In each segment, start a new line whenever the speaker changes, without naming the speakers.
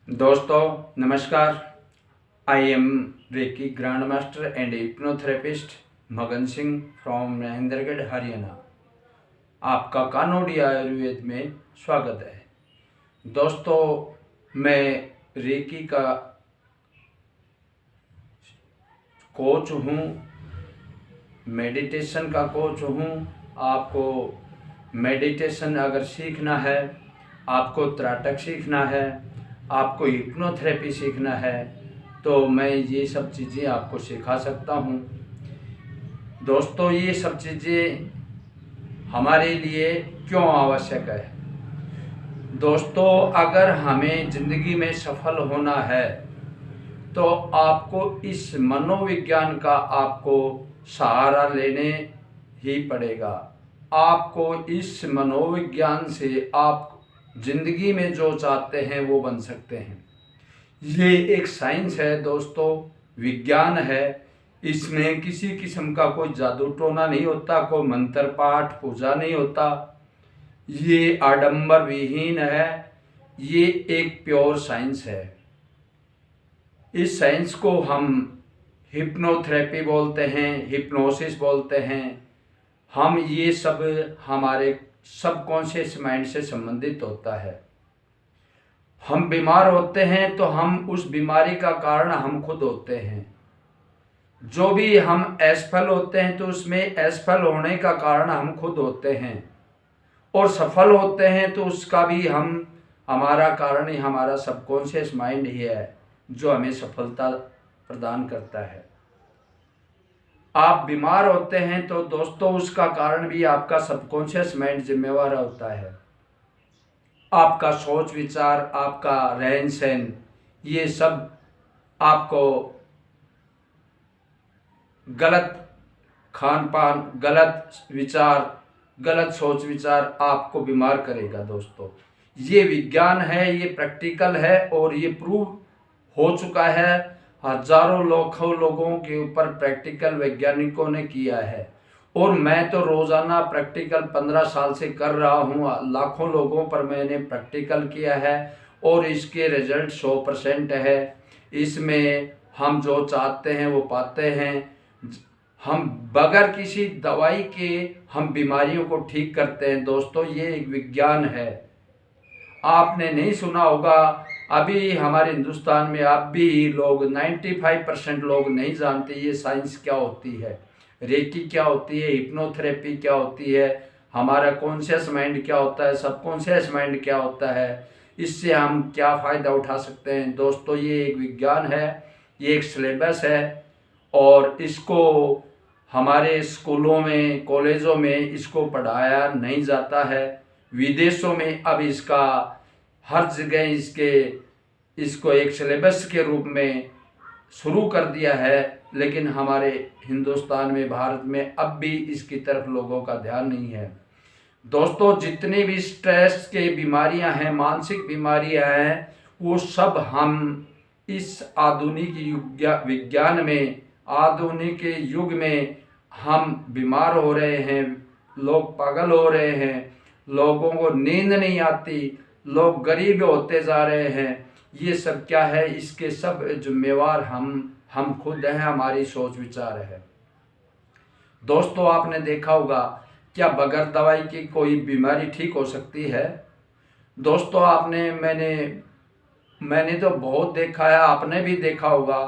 दोस्तों नमस्कार। I am reiki grand master and hypnotherapist मगन सिंह फ्रॉम महेंद्रगढ़ हरियाणा। आपका कानोडी आयुर्वेद में स्वागत है। दोस्तों मैं रेकी का कोच हूँ, मेडिटेशन का कोच हूँ। आपको मेडिटेशन अगर सीखना है, आपको त्राटक सीखना है, आपको हिप्नोथेरेपी सीखना है तो मैं ये सब चीज़ें आपको सिखा सकता हूँ। दोस्तों ये सब चीज़ें हमारे लिए क्यों आवश्यक है? दोस्तों अगर हमें ज़िंदगी में सफल होना है तो आपको इस मनोविज्ञान का आपको सहारा लेने ही पड़ेगा। आपको इस मनोविज्ञान से आप जिंदगी में जो चाहते हैं वो बन सकते हैं। ये एक साइंस है दोस्तों, विज्ञान है। इसमें किसी किस्म का कोई जादू टोना नहीं होता, कोई मंत्र पाठ पूजा नहीं होता। ये आडंबर विहीन है, ये एक प्योर साइंस है। इस साइंस को हम हिप्नोथेरेपी बोलते हैं, हिप्नोसिस बोलते हैं। हम ये सब हमारे सबकॉन्शियस माइंड से संबंधित होता है। हम बीमार होते हैं तो हम उस बीमारी का कारण हम खुद होते हैं। जो भी हम असफल होते हैं तो उसमें असफल होने का कारण हम खुद होते हैं, और सफल होते हैं तो उसका भी हमारा कारण ही हमारा सबकॉन्शियस माइंड ही है जो हमें सफलता प्रदान करता है। आप बीमार होते हैं तो दोस्तों उसका कारण भी आपका सबकॉन्शियस माइंड जिम्मेवार होता है। आपका सोच विचार, आपका रहन सहन, ये सब आपको गलत खान पान, गलत विचार, गलत सोच विचार आपको बीमार करेगा। दोस्तों ये विज्ञान है, ये प्रैक्टिकल है और ये प्रूव हो चुका है। हजारों लाखों लोगों के ऊपर प्रैक्टिकल वैज्ञानिकों ने किया है, और मैं तो रोज़ाना प्रैक्टिकल 15 साल से कर रहा हूँ। लाखों लोगों पर मैंने प्रैक्टिकल किया है और इसके रिजल्ट 100% है। इसमें हम जो चाहते हैं वो पाते हैं। हम बगैर किसी दवाई के हम बीमारियों को ठीक करते हैं। दोस्तों ये एक विज्ञान है। आपने नहीं सुना होगा, अभी हमारे हिंदुस्तान में अब भी लोग 95% लोग नहीं जानते ये साइंस क्या होती है, रेकी क्या होती है, हिप्नोथेरेपी क्या होती है, हमारा कॉन्शियस माइंड क्या होता है, सबकॉन्शियस माइंड क्या होता है, इससे हम क्या फ़ायदा उठा सकते हैं। दोस्तों ये एक विज्ञान है, ये एक सिलेबस है, और इसको हमारे स्कूलों में, कॉलेजों में इसको पढ़ाया नहीं जाता है। विदेशों में अब इसका हर जगह इसको एक सिलेबस के रूप में शुरू कर दिया है, लेकिन हमारे हिंदुस्तान में, भारत में अब भी इसकी तरफ लोगों का ध्यान नहीं है। दोस्तों जितनी भी स्ट्रेस के बीमारियां हैं, मानसिक बीमारियां हैं, वो सब हम इस आधुनिक विज्ञान में, आधुनिक युग में हम बीमार हो रहे हैं। लोग पागल हो रहे हैं, लोगों को नींद नहीं आती, लोग गरीब होते जा रहे हैं। ये सब क्या है? इसके सब जिम्मेवार हम खुद हैं, हमारी सोच विचार है। दोस्तों आपने देखा होगा, क्या बगैर दवाई की कोई बीमारी ठीक हो सकती है? दोस्तों मैंने तो बहुत देखा है, आपने भी देखा होगा,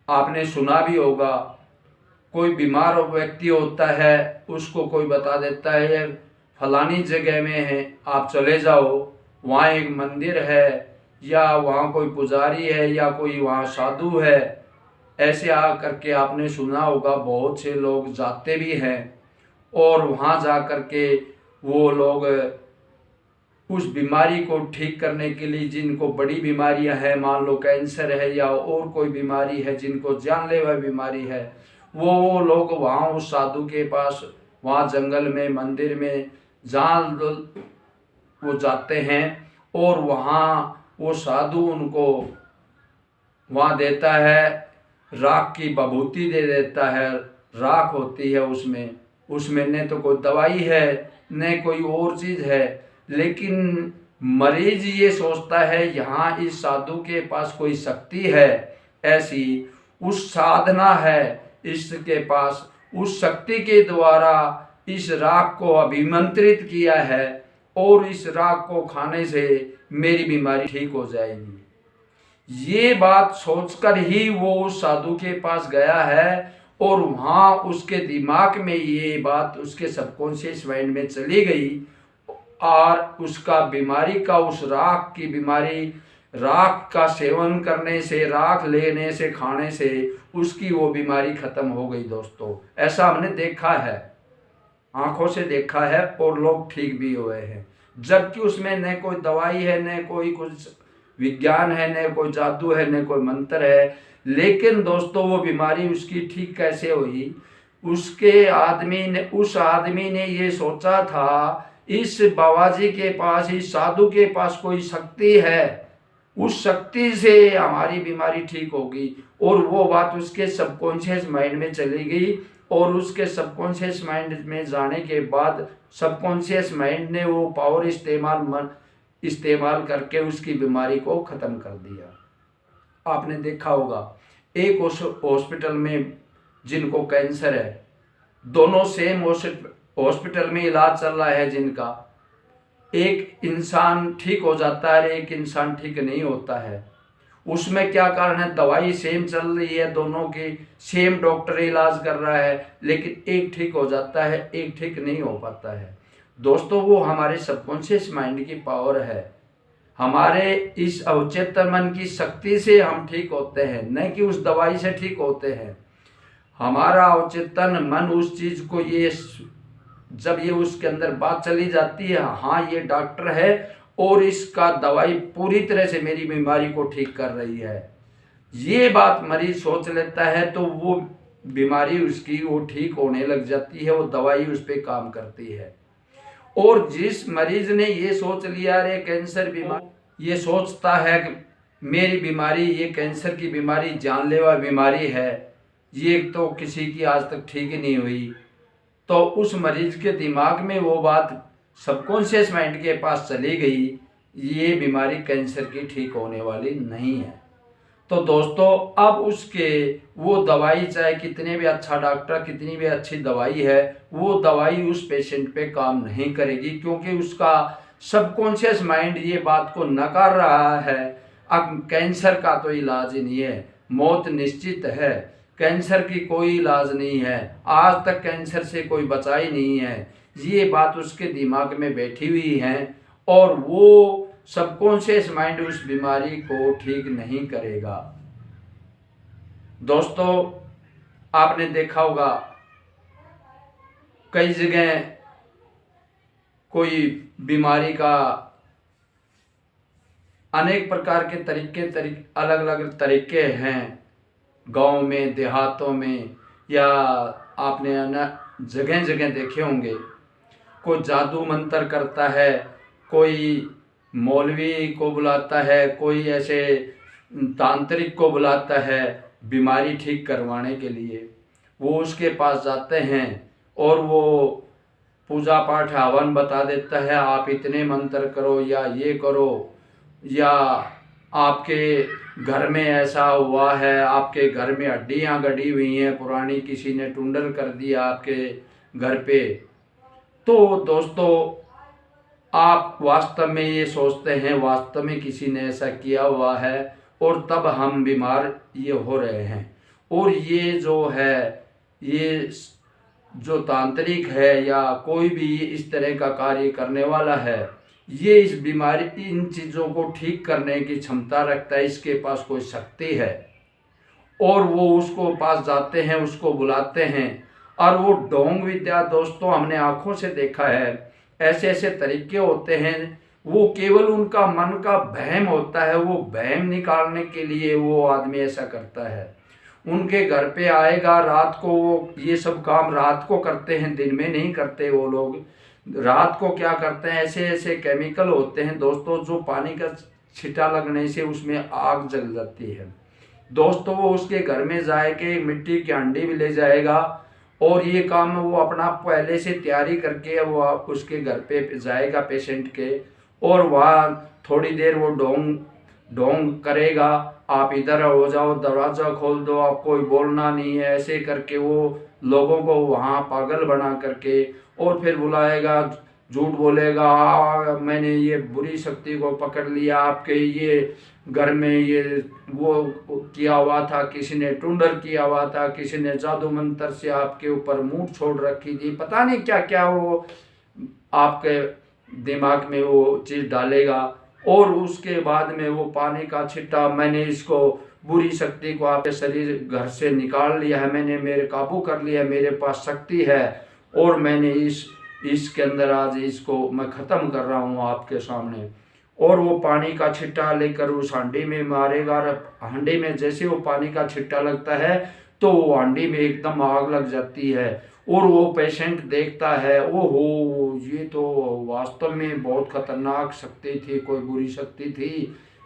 आपने सुना भी होगा। कोई बीमार व्यक्ति होता है, उसको कोई बता देता है फलानी जगह में है, आप चले जाओ, वहाँ एक मंदिर है, या वहाँ कोई पुजारी है, या कोई वहाँ साधु है। ऐसे आ करके आपने सुना होगा, बहुत से लोग जाते भी हैं, और वहाँ जा कर के वो लोग उस बीमारी को ठीक करने के लिए, जिनको बड़ी बीमारियां हैं, मान लो कैंसर है या और कोई बीमारी है, जिनको जानलेवा बीमारी है, वो लोग वहाँ उस साधु के पास, वहाँ जंगल में, मंदिर में जहाँ वो जाते हैं, और वहाँ वो साधु उनको वहाँ देता है, राख की बभूति दे देता है। राख होती है उसमें न तो कोई दवाई है न कोई और चीज़ है, लेकिन मरीज ये सोचता है यहाँ इस साधु के पास कोई शक्ति है, ऐसी उस साधना है इसके पास, उस शक्ति के द्वारा इस राग को अभिमंत्रित किया है और इस राग को खाने से मेरी बीमारी ठीक हो जाएगी। ये बात सोचकर ही वो उस साधु के पास गया है और वहाँ उसके दिमाग में ये बात उसके सबकॉन्शियस माइंड में चली गई और उसका बीमारी का, उस राख की बीमारी, राख का सेवन करने से, राख लेने से, खाने से उसकी वो बीमारी खत्म हो गई। दोस्तों ऐसा हमने देखा है, आंखों से देखा है और लोग ठीक भी हुए हैं, जबकि उसमें न कोई दवाई है, न कोई कुछ विज्ञान है, न कोई जादू है, न कोई मंत्र है। लेकिन दोस्तों वो बीमारी उसकी ठीक कैसे हुई? उस आदमी ने ये सोचा था इस बाबाजी के पास, इस साधु के पास कोई शक्ति है, उस शक्ति से हमारी बीमारी ठीक होगी। और वो बात उसके सबकॉन्शियस माइंड में चली गई और उसके सबकॉन्शियस माइंड में जाने के बाद सबकॉन्शियस माइंड ने वो पावर इस्तेमाल करके उसकी बीमारी को ख़त्म कर दिया। आपने देखा होगा एक हॉस्पिटल में जिनको कैंसर है, दोनों सेम हॉस्पिटल में इलाज चल रहा है जिनका, एक इंसान ठीक हो जाता है, एक इंसान ठीक नहीं होता है। उसमें क्या कारण है? दवाई सेम चल रही है, दोनों की सेम डॉक्टर इलाज कर रहा है, लेकिन एक ठीक हो जाता है, एक ठीक नहीं हो पाता है। दोस्तों वो हमारे सबकॉन्शियस माइंड की पावर है, हमारे इस अवचेतन मन की शक्ति से हम ठीक होते हैं, न कि उस दवाई से ठीक होते हैं। हमारा अवचेतन मन उस चीज को जब ये उसके अंदर बात चली जाती है, हाँ ये डॉक्टर है और इसका दवाई पूरी तरह से मेरी बीमारी को ठीक कर रही है, ये बात मरीज सोच लेता है तो वो बीमारी उसकी वो ठीक होने लग जाती है, वो दवाई उस पर काम करती है। और जिस मरीज ने ये सोच लिया रे कैंसर बीमारी, ये सोचता है कि मेरी बीमारी, ये कैंसर की बीमारी जानलेवा बीमारी है, ये तो किसी की आज तक ठीक ही नहीं हुई, तो उस मरीज के दिमाग में वो बात सबकॉन्शियस माइंड के पास चली गई, ये बीमारी कैंसर की ठीक होने वाली नहीं है। तो दोस्तों अब उसके वो दवाई, चाहे कितने भी अच्छा डॉक्टर, कितनी भी अच्छी दवाई है, वो दवाई उस पेशेंट पे काम नहीं करेगी, क्योंकि उसका सबकॉन्शियस माइंड ये बात को नकार रहा है अब कैंसर का तो इलाज ही नहीं है, मौत निश्चित है, कैंसर की कोई इलाज नहीं है, आज तक कैंसर से कोई बचा ही नहीं है, ये बात उसके दिमाग में बैठी हुई है और वो सबकॉन्शियस माइंड उस बीमारी को ठीक नहीं करेगा। दोस्तों आपने देखा होगा कई जगह कोई बीमारी का अनेक प्रकार के अलग अलग तरीके हैं, गांव में, देहातों में, या आपने जगह जगह देखे होंगे। कोई जादू मंत्र करता है, कोई मौलवी को बुलाता है, कोई ऐसे तांत्रिक को बुलाता है बीमारी ठीक करवाने के लिए। वो उसके पास जाते हैं और वो पूजा पाठ हवन बता देता है, आप इतने मंत्र करो या ये करो, या आपके घर में ऐसा हुआ है, आपके घर में हड्डियाँ गड़ी हुई हैं पुरानी, किसी ने टुंडर कर दिया आपके घर पे। तो दोस्तों आप वास्तव में ये सोचते हैं वास्तव में किसी ने ऐसा किया हुआ है और तब हम बीमार ये हो रहे हैं। और ये जो है, ये जो तांत्रिक है या कोई भी इस तरह का कार्य करने वाला है, ये इस बीमारी, इन चीज़ों को ठीक करने की क्षमता रखता है, इसके पास कोई शक्ति है और वो उसको पास जाते हैं, उसको बुलाते हैं। और वो ढोंग विद्या दोस्तों हमने आंखों से देखा है, ऐसे ऐसे तरीके होते हैं, वो केवल उनका मन का वहम होता है, वो वहम निकालने के लिए वो आदमी ऐसा करता है। उनके घर पे आएगा रात को, वो ये सब काम रात को करते हैं, दिन में नहीं करते वो लोग। रात को क्या करते हैं, ऐसे ऐसे केमिकल होते हैं दोस्तों, जो पानी का छिटा लगने से उसमें आग जल जाती है। दोस्तों वो उसके घर में जाके मिट्टी की हांडी भी ले जाएगा और ये काम वो अपना पहले से तैयारी करके वो उसके घर पे जाएगा पेशेंट के, और वहाँ थोड़ी देर वो ढोंग ढोंग करेगा, आप इधर हो जाओ, दरवाज़ा खोल दो, आप कोई बोलना नहीं है, ऐसे करके वो लोगों को वहाँ पागल बना करके और फिर बुलाएगा, झूठ बोलेगा, हाँ मैंने ये बुरी शक्ति को पकड़ लिया, आपके ये घर में ये वो किया हुआ था, किसी ने टुंडर किया हुआ था, किसी ने जादू मंत्र से आपके ऊपर मूठ छोड़ रखी थी, पता नहीं क्या क्या वो आपके दिमाग में वो चीज़ डालेगा। और उसके बाद में वो पानी का छिट्टा, मैंने इसको बुरी शक्ति को आपके शरीर घर से निकाल लिया है, मैंने मेरे काबू कर लिया है, मेरे पास शक्ति है और मैंने इसके अंदर आज इसको मैं ख़त्म कर रहा हूँ आपके सामने। और वो पानी का छिट्टा लेकर उस हांडी में मारेगा, और हांडी में जैसे वो पानी का छिट्टा लगता है तो वो हांडी में एकदम आग लग जाती है। और वो पेशेंट देखता है, ओहो ये तो वास्तव में बहुत खतरनाक शक्ति थी, कोई बुरी शक्ति थी,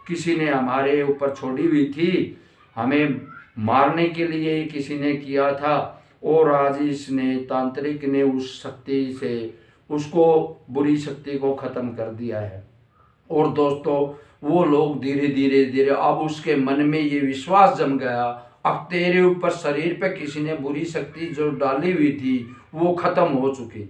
किसी ने हमारे ऊपर छोड़ी हुई थी, हमें मारने के लिए किसी ने किया था और आज इसने तांत्रिक ने उस शक्ति से उसको बुरी शक्ति को ख़त्म कर दिया है। और दोस्तों वो लोग धीरे धीरे धीरे अब उसके मन में ये विश्वास जम गया, अब तेरे ऊपर शरीर पे किसी ने बुरी शक्ति जो डाली हुई थी वो खत्म हो चुकी।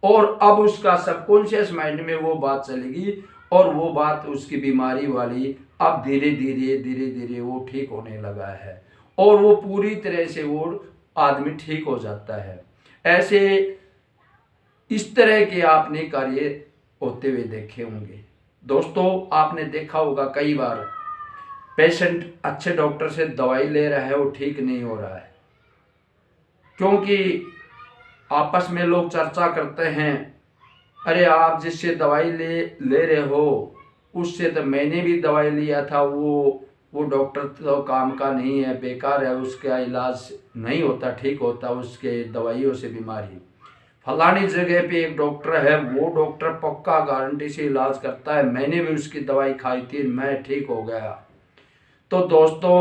और अब उसका सबकॉन्शियस माइंड में वो बात चलेगी और वो बात उसकी बीमारी वाली अब धीरे धीरे धीरे धीरे वो ठीक होने लगा है और वो पूरी तरह से वो आदमी ठीक हो जाता है। ऐसे इस तरह के आपने कार्य होते हुए देखे होंगे। दोस्तों आपने देखा होगा कई बार पेशेंट अच्छे डॉक्टर से दवाई ले रहा है, वो ठीक नहीं हो रहा है, क्योंकि आपस में लोग चर्चा करते हैं, अरे आप जिससे दवाई ले रहे हो उससे तो मैंने भी दवाई लिया था, वो डॉक्टर तो काम का नहीं है, बेकार है, उसका इलाज नहीं होता, ठीक होता उसके दवाइयों से बीमारी। फलानी जगह पे एक डॉक्टर है, वो डॉक्टर पक्का गारंटी से इलाज करता है, मैंने भी उसकी दवाई खाई थी, मैं ठीक हो गया। तो दोस्तों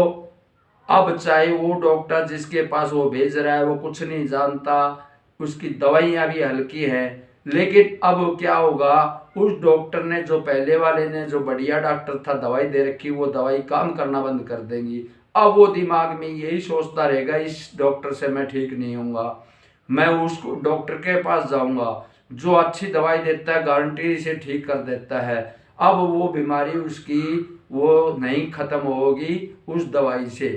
अब चाहे वो डॉक्टर जिसके पास वो भेज रहा है वो कुछ नहीं जानता, उसकी दवाइयाँ भी हल्की हैं, लेकिन अब क्या होगा, उस डॉक्टर ने जो पहले वाले ने जो बढ़िया डॉक्टर था दवाई दे रखी, वो दवाई काम करना बंद कर देंगी। अब वो दिमाग में यही सोचता रहेगा, इस डॉक्टर से मैं ठीक नहीं होऊंगा, मैं उसको डॉक्टर के पास जाऊंगा जो अच्छी दवाई देता है, गारंटी से ठीक कर देता है। अब वो बीमारी उसकी वो नहीं खत्म होगी उस दवाई से,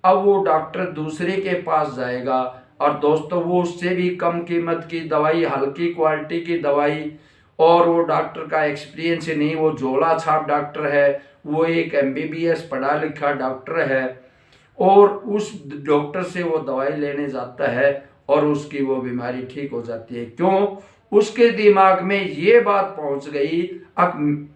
अब वो डॉक्टर दूसरे के पास जाएगा और दोस्तों वो उससे भी कम कीमत की दवाई, हल्की क्वालिटी की दवाई, और वो डॉक्टर का एक्सपीरियंस ही नहीं, वो झोला छाप डॉक्टर है, वो एक MBBS पढ़ा लिखा डॉक्टर है और उस डॉक्टर से वो दवाई लेने जाता है और उसकी वो बीमारी ठीक हो जाती है। क्यों? उसके दिमाग में ये बात पहुंच गई, अब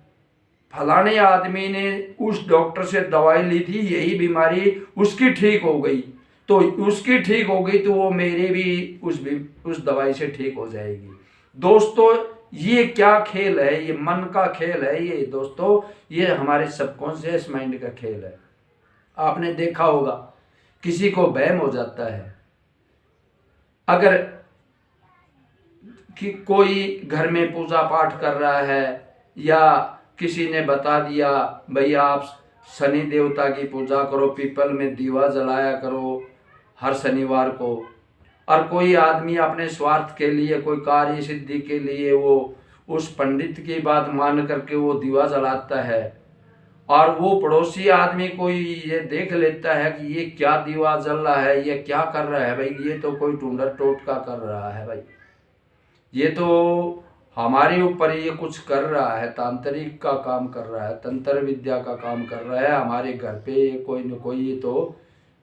फलाने आदमी ने उस डॉक्टर से दवाई ली थी, यही बीमारी उसकी ठीक हो गई, तो उसकी ठीक हो गई तो वो मेरे भी उस दवाई से ठीक हो जाएगी। दोस्तों ये क्या खेल है, ये मन का खेल है, ये दोस्तों ये हमारे सबकॉन्शियस माइंड का खेल है। आपने देखा होगा किसी को वहम हो जाता है, अगर कि कोई घर में पूजा पाठ कर रहा है या किसी ने बता दिया भाई आप शनि देवता की पूजा करो, पीपल में दीवा जलाया करो हर शनिवार को, और कोई आदमी अपने स्वार्थ के लिए, कोई कार्य सिद्धि के लिए वो उस पंडित की बात मान करके वो दीवा जलाता है, और वो पड़ोसी आदमी कोई ये देख लेता है कि ये क्या दीवा जल रहा है, ये क्या कर रहा है भाई, ये तो कोई टूंडर टोटका कर रहा है भाई, ये तो हमारे ऊपर ये कुछ कर रहा है, तांत्रिक का काम कर रहा है, तंत्र विद्या का काम कर रहा है, हमारे घर पे कोई न कोई ये तो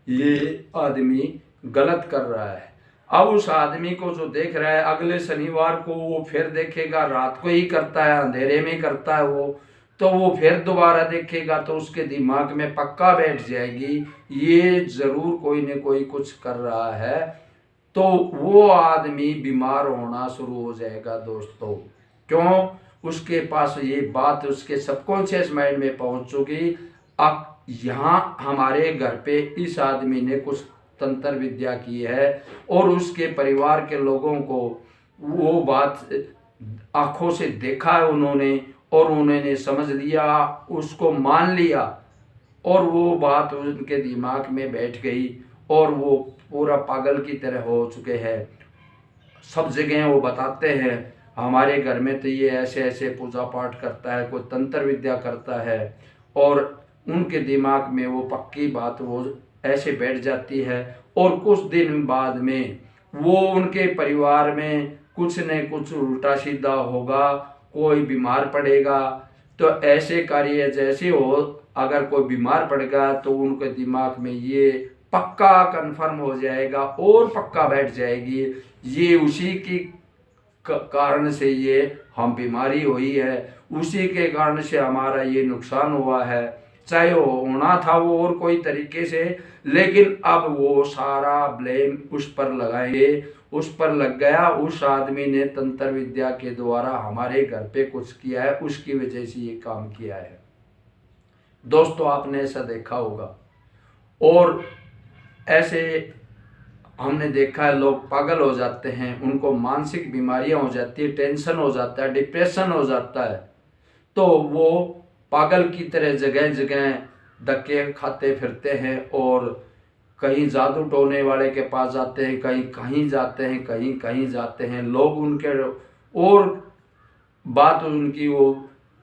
ये आदमी गलत कर रहा है। अब उस आदमी को जो देख रहा है, अगले शनिवार को वो फिर देखेगा, रात को ही करता है, अंधेरे में करता है वो, तो वो फिर दोबारा देखेगा तो उसके दिमाग में पक्का बैठ जाएगी ये जरूर कोई न कोई कुछ कर रहा है, तो वो आदमी बीमार होना शुरू हो जाएगा दोस्तों। क्यों? उसके पास ये बात उसके सबकॉन्शियस माइंड में पहुंच चुकी, अब यहाँ हमारे घर पे इस आदमी ने कुछ तंत्र विद्या की है और उसके परिवार के लोगों को वो बात आंखों से देखा है उन्होंने, और उन्होंने समझ लिया, उसको मान लिया और वो बात उनके दिमाग में बैठ गई और वो पूरा पागल की तरह हो चुके हैं। सब जगह वो बताते हैं हमारे घर में तो ये ऐसे ऐसे पूजा पाठ करता है, कोई तंत्र विद्या करता है, और उनके दिमाग में वो पक्की बात वो ऐसे बैठ जाती है। और कुछ दिन बाद में वो उनके परिवार में कुछ न कुछ उल्टा सीधा होगा, कोई बीमार पड़ेगा। तो ऐसे कार्य जैसे हो, अगर कोई बीमार पड़ेगा तो उनके दिमाग में ये पक्का कन्फर्म हो जाएगा और पक्का बैठ जाएगी, ये उसी की कारण से ये हम बीमारी हुई है, उसी के कारण से हमारा ये नुकसान हुआ है, चाहे वो होना था वो और कोई तरीके से, लेकिन अब वो सारा ब्लेम उस पर लगाएंगे, उस पर लग गया। उस आदमी ने तंत्र विद्या के द्वारा हमारे घर पे कुछ किया है, उसकी वजह से ये काम किया है। दोस्तों आपने ऐसा देखा होगा, और ऐसे हमने देखा है लोग पागल हो जाते हैं, उनको मानसिक बीमारियां हो जाती है, टेंशन हो जाता है, डिप्रेशन हो जाता है, तो वो पागल की तरह जगह जगह धक्के खाते फिरते हैं और कहीं जादू टोने वाले के पास जाते हैं, कहीं कहीं जाते हैं, कहीं कहीं जाते हैं। लोग उनके और बात उनकी वो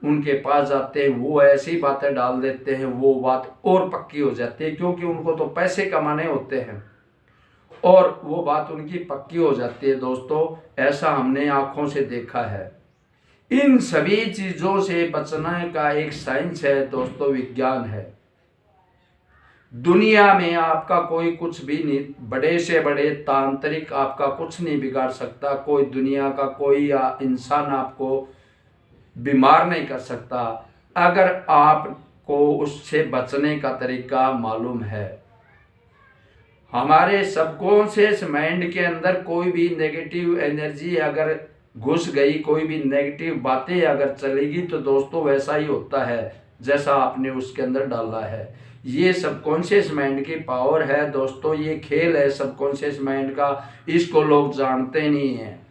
उनके पास जाते हैं, वो ऐसी बातें डाल देते हैं, वो बात और पक्की हो जाती है, क्योंकि उनको तो पैसे कमाने होते हैं और वो बात उनकी पक्की हो जाती है। दोस्तों ऐसा हमने आंखों से देखा है। इन सभी चीजों से बचने का एक साइंस है दोस्तों, विज्ञान है। दुनिया में आपका कोई कुछ भी नहीं, बड़े से बड़े तांत्रिक आपका कुछ नहीं बिगाड़ सकता, कोई दुनिया का कोई इंसान आपको बीमार नहीं कर सकता, अगर आपको उससे बचने का तरीका मालूम है। हमारे सबकॉन्शियस माइंड के अंदर कोई भी नेगेटिव एनर्जी अगर घुस गई, कोई भी नेगेटिव बातें अगर चलेगी, तो दोस्तों वैसा ही होता है जैसा आपने उसके अंदर डाला है। ये सबकॉन्शियस माइंड की पावर है दोस्तों, ये खेल है सबकॉन्शियस माइंड का, इसको लोग जानते नहीं हैं।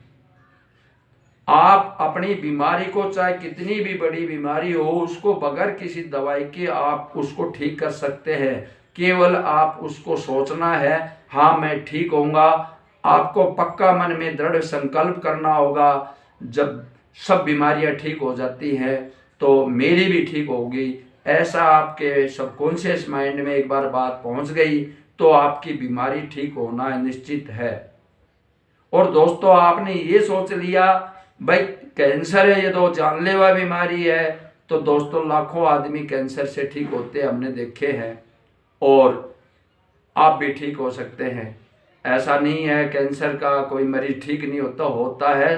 आप अपनी बीमारी को, चाहे कितनी भी बड़ी बीमारी हो, उसको बगैर किसी दवाई के आप उसको ठीक कर सकते हैं। केवल आप उसको सोचना है, हाँ मैं ठीक होऊंगा। आपको पक्का मन में दृढ़ संकल्प करना होगा। जब सब बीमारियां ठीक हो जाती हैं तो मेरी भी ठीक होगी, ऐसा आपके सबकॉन्शियस माइंड में एक बार बात पहुंच गई तो आपकी बीमारी ठीक होना निश्चित है। और दोस्तों आपने ये सोच लिया भाई कैंसर है, ये तो जानलेवा बीमारी है, तो दोस्तों लाखों आदमी कैंसर से ठीक होते हमने देखे हैं, और आप भी ठीक हो सकते हैं। ऐसा नहीं है कैंसर का कोई मरीज ठीक नहीं होता, होता है,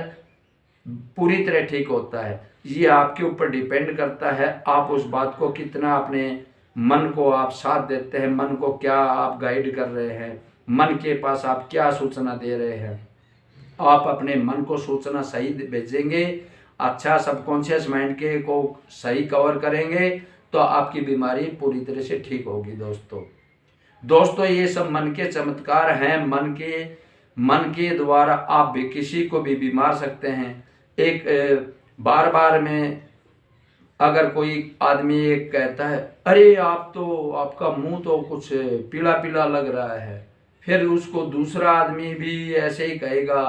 पूरी तरह ठीक होता है। ये आपके ऊपर डिपेंड करता है, आप उस बात को कितना अपने मन को आप साथ देते हैं, मन को क्या आप गाइड कर रहे हैं, मन के पास आप क्या सूचना दे रहे हैं। आप अपने मन को सूचना सही भेजेंगे, अच्छा सबकॉन्शियस माइंड के को सही कवर करेंगे, तो आपकी बीमारी पूरी तरह से ठीक होगी। दोस्तों ये सब मन के चमत्कार हैं, मन के द्वारा आप भी किसी को भी बीमार सकते हैं। एक बार बार में अगर कोई आदमी एक कहता है, अरे आपका मुंह तो कुछ पीला पीला लग रहा है, फिर उसको दूसरा आदमी भी ऐसे ही कहेगा,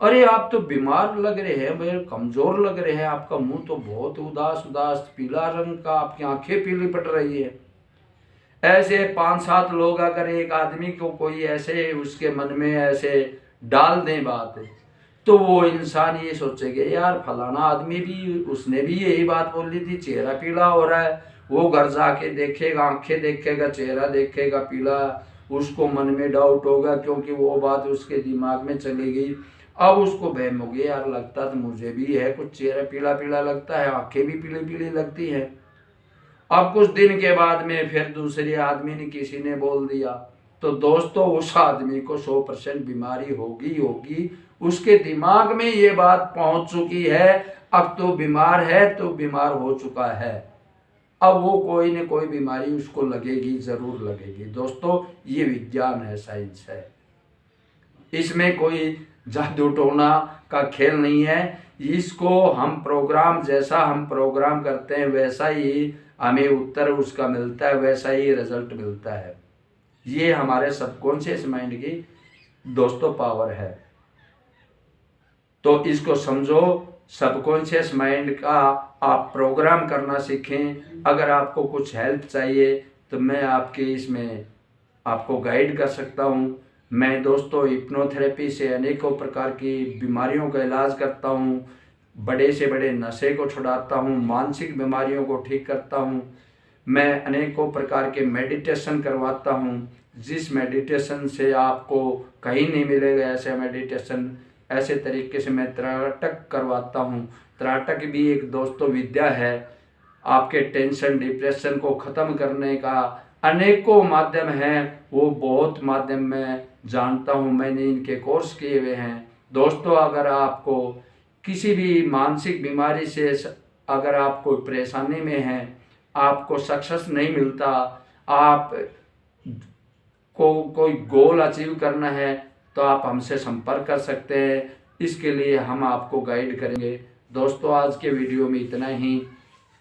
अरे आप तो बीमार लग रहे हैं, भाई कमजोर लग रहे हैं, आपका मुंह तो बहुत उदास उदास पीला रंग का, आपकी आंखें पीली पड़ रही है। ऐसे 5-7 लोग अगर एक आदमी को कोई ऐसे उसके मन में ऐसे डाल दें बात, तो वो इंसान ये सोचेगा यार फलाना आदमी भी, उसने भी यही बात बोली थी, चेहरा पीला हो रहा है। वो घर जाके देखेगा, आंखें देखेगा, चेहरा देखेगा पीला, उसको मन में डाउट होगा, क्योंकि वो बात उसके दिमाग में चली गई। अब उसको बहम हो गई, यार लगता तो मुझे भी है, कुछ चेहरा पीला पीला लगता है, आंखें भी पीली पीली लगती है। अब कुछ दिन के बाद में फिर दूसरे आदमी ने किसी ने बोल दिया, तो दोस्तों उस आदमी को 100% बीमारी होगी। उसके दिमाग में ये बात पहुंच चुकी है, अब तो बीमार है तो बीमार हो चुका है, अब वो कोई न कोई बीमारी उसको लगेगी, जरूर लगेगी। दोस्तों ये विज्ञान है, साइंस है, इसमें कोई जादू टोना का खेल नहीं है। इसको हम प्रोग्राम, जैसा हम प्रोग्राम करते हैं वैसा ही हमें उत्तर उसका मिलता है, वैसा ही रिजल्ट मिलता है। ये हमारे सबकॉन्शियस माइंड की दोस्तों पावर है। तो इसको समझो, सबकॉन्शियस माइंड का आप प्रोग्राम करना सीखें। अगर आपको कुछ हेल्प चाहिए तो मैं आपके इसमें आपको गाइड कर सकता हूँ। मैं दोस्तों हिप्नोथेरेपी से अनेकों प्रकार की बीमारियों का इलाज करता हूँ, बड़े से बड़े नशे को छुड़ाता हूँ, मानसिक बीमारियों को ठीक करता हूँ। मैं अनेकों प्रकार के मेडिटेशन करवाता हूँ, जिस मेडिटेशन से आपको कहीं नहीं मिलेगा ऐसे मेडिटेशन। ऐसे तरीके से मैं त्राटक करवाता हूँ। त्राटक भी एक दोस्तों विद्या है। आपके टेंशन डिप्रेशन को ख़त्म करने का अनेकों माध्यम हैं, वो बहुत माध्यम मैं जानता हूँ, मैंने इनके कोर्स किए हुए हैं। दोस्तों अगर आपको किसी भी मानसिक बीमारी से अगर आप कोई परेशानी में हैं, आपको सक्सेस नहीं मिलता, आप को कोई गोल अचीव करना है, तो आप हमसे संपर्क कर सकते हैं। इसके लिए हम आपको गाइड करेंगे। दोस्तों आज के वीडियो में इतना ही।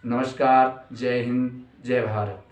नमस्कार, जय हिंद, जय भारत।